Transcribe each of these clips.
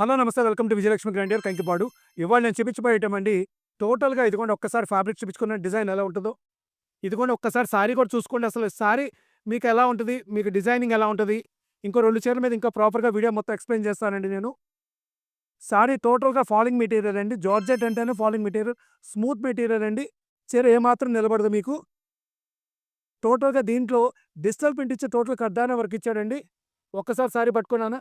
Hello నమస్తే welcome to Vijayalakshmi grandeur Kankipadu. ఇవాళ నేను చూపించబోయే ఐటమ్ అండి. టోటల్‌గా ఇదిగోండి ఒక్కసారి ఫ్యాబ్రిక్ చూపించుకున్న డిజైన్ ఎలా ఉంటదో. ఇదిగోండి ఒక్కసారి సారీ కూడా చూసుకోండి. అసలు సారీ మీకు ఎలా ఉంటది? మీకు డిజైనింగ్ ఎలా ఉంటది? ఇంకో 2 చీరల మీద ఇంకా ప్రాపర్‌గా వీడియో మొత్తం ఎక్స్‌ప్లెయిన్ చేస్తానండి నేను. సారీ టోటల్‌గా ఫాలింగ్ మెటీరియల్ అండి. జార్జెట్ అంటేనే ఫాలింగ్ మెటీరియల్. స్మూత్ మెటీరియల్ అండి. చీర ఏమాత్రం నిలబడదు మీకు. టోటల్‌గా దీంట్లో డిజిటల్ ప్రింట్ ఇచ్చి టోటల్ కడ్డానం వర్క్ ఇచ్చాడండి. ఒక్కసారి సారీ పట్టుకున్నానా?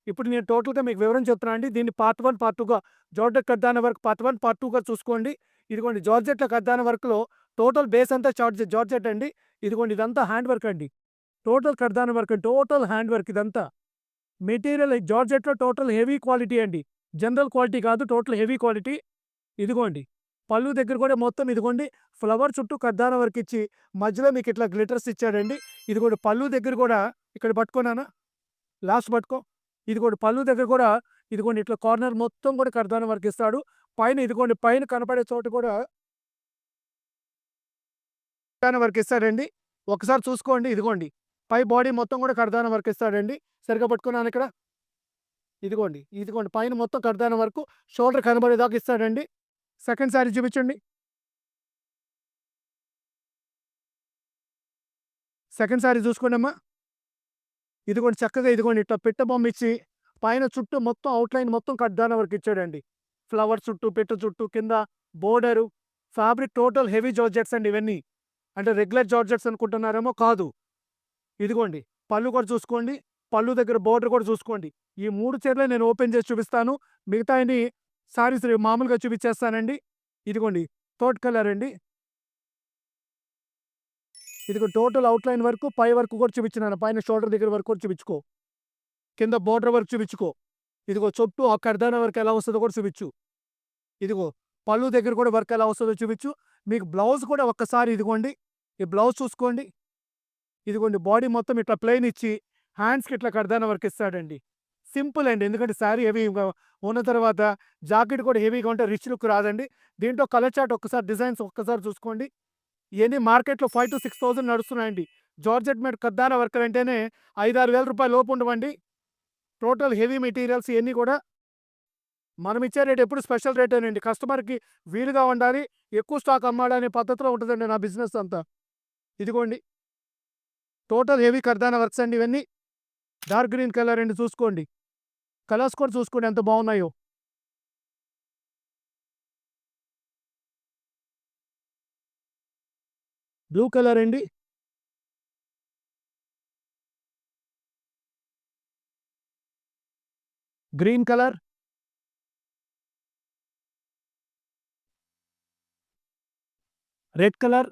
ఇప్పుడు నేను టోటల్‌గా మీకు వివరం చెప్తున్నా అండి. దీన్ని పార్ట్ 1, పార్ట్ 2గా జార్జెట్ కడ్దాన వర్క్ పార్ట్ 1, పార్ట్ 2గా చూసుకోండి. ఇదిగోండి జార్జెట్‌ల కడ్దాన వర్క్‌లో టోటల్ బేస్ అంతా జార్జెట్ అండి. ఇదిగోండి ఇదంతా హ్యాండ్ వర్క్ అండి. టోటల్ కడ్దాన వర్క్, టోటల్ హ్యాండ్ వర్క్ ఇదంతా. మెటీరియల్ జార్జెట్‌లో టోటల్ హెవీ క్వాలిటీ అండి. జనరల్ క్వాలిటీ కాదు, టోటల్ హెవీ క్వాలిటీ. ఇదిగోండి. పళ్ళు దగ్గర కూడా మొత్తం ఇదిగోండి ఫ్లవర్ చుట్టూ కడ్దాన వర్క్ ఇచ్చి, మధ్యలో మీకు ఇట్లా గ్లిటర్స్ ఇచ్చాడండి. ఇదిగోండి పళ్ళు దగ్గర కూడా ఇక్కడ పట్టుకున్నానా? లాస్ట్ పట్టుకో. ఇదిగోండి పళ్ళు దగ్గర కూడా ఇదిగోండి ఇట్లా కార్నర్ మొత్తం కూడా కర్దానం వర్క్ ఇస్తాడు. పైన ఇదిగోండి పైన కనపడే చోట కూడా కర్దానం వర్క్ ఇస్తాడండి. ఒకసారి చూసుకోండి ఇదిగోండి. పై బాడీ మొత్తం కూడా కర్దానం వర్క్ ఇస్తాడండి. సరిగ్గా పట్టుకున్నాను ఇక్కడ. ఇదిగోండి పైన మొత్తం కర్దానం వర్క్ షోల్డర్ కనబడేదాకా ఇస్తాడండి. సెకండ్ సారీ చూపించండి. సెకండ్ సారీ చూసుకోండమ్మా. ఇదిగోండి చక్కగా ఇదిగోండి ఇట్లా పిట్ట బొమ్మ ఇచ్చి పైన చుట్టూ మొత్తం అవుట్‌లైన్ మొత్తం కడ్దానం వర్క్ ఇచ్చాడండి. ఫ్లవర్ చుట్టూ, పిట్ట చుట్టూ, కింద border, fabric total heavy georgettes అండి ఇవన్నీ. అంటే రెగ్యులర్ జార్జెట్స్ అనుకుంటున్నారేమో కాదు. ఇదిగోండి పళ్ళు కూడా చూసుకోండి. పళ్ళు దగ్గర బోర్డర్ కూడా చూసుకోండి. ఈ 3 చీరలే నేను ఓపెన్ చేసి చూపిస్తాను. మిగతాయన్ని సారీస్ మామూలుగా చూపించేస్తానండి. ఇదిగోండి థర్డ్ కలర్ అండి. ఇదిగో టోటల్ అవుట్‌లైన్ వరకు పై వరకు కూడా చూపించినాను. పైన షోల్డర్ దగ్గర వరకు కూడా చూపించుకో. కింద బోర్డర్ వరకు చూపించుకో. ఇదిగో చుట్టూ ఆ కర్దాన వర్క్ ఎలా వస్తదో కూడా చూపించు. ఇదిగో పళ్ళు దగ్గర కూడా వర్క్ ఎలా వస్తదో చూపించు. మీకు బ్లౌజ్ కూడా ఒక్కసారి ఇదిగోండి. ఈ బ్లౌజ్ చూసుకోండి. ఇదిగోండి బాడీ మొత్తం ఇట్లా ప్లెయిన్ ఇచ్చి హ్యాండ్స్‌కి ఇట్లా కర్దాన వర్క్ ఇస్తాడండి. సింపుల్ అండి. ఎందుకంటే శారీ హెవీగా ఉన్న తర్వాత జాకెట్ కూడా హెవీగా ఉంటే రిచ్ లుక్ రాదండి. దీంట్లో కలర్ చార్ట్ ఒక్కసారి డిజైన్స్ ఒక్కసారి చూసుకోండి. ఇయన్నీ మార్కెట్‌లో 5,000-6,000 నడుస్తున్నాయండి. జార్జెట్ మీద కద్దాన వర్కులు అంటేనే 5,000-6,000 రూపాయల లోపు ఉండవండి. టోటల్ హెవీ మెటీరియల్స్ ఇయన్నీ కూడా మనం ఇచ్చే రేట్ ఎప్పుడు స్పెషల్ రేటేనండి. కస్టమర్‌కి వీలుగా ఉండాలి. ఎక్కువ స్టాక్ అమ్మాలనే పద్ధతిలో ఉంటదండి నా బిజినెస్ అంతా. ఇదిగోండి టోటల్ హెవీ కర్దానా వర్క్స్ అండి ఇవన్నీ. డార్క్ గ్రీన్ కలర్ అండి చూసుకోండి. కలర్స్ కూడా చూసుకోండి ఎంత బాగున్నాయో. బ్లూ కలర్ అండి. Green colour. Red colour.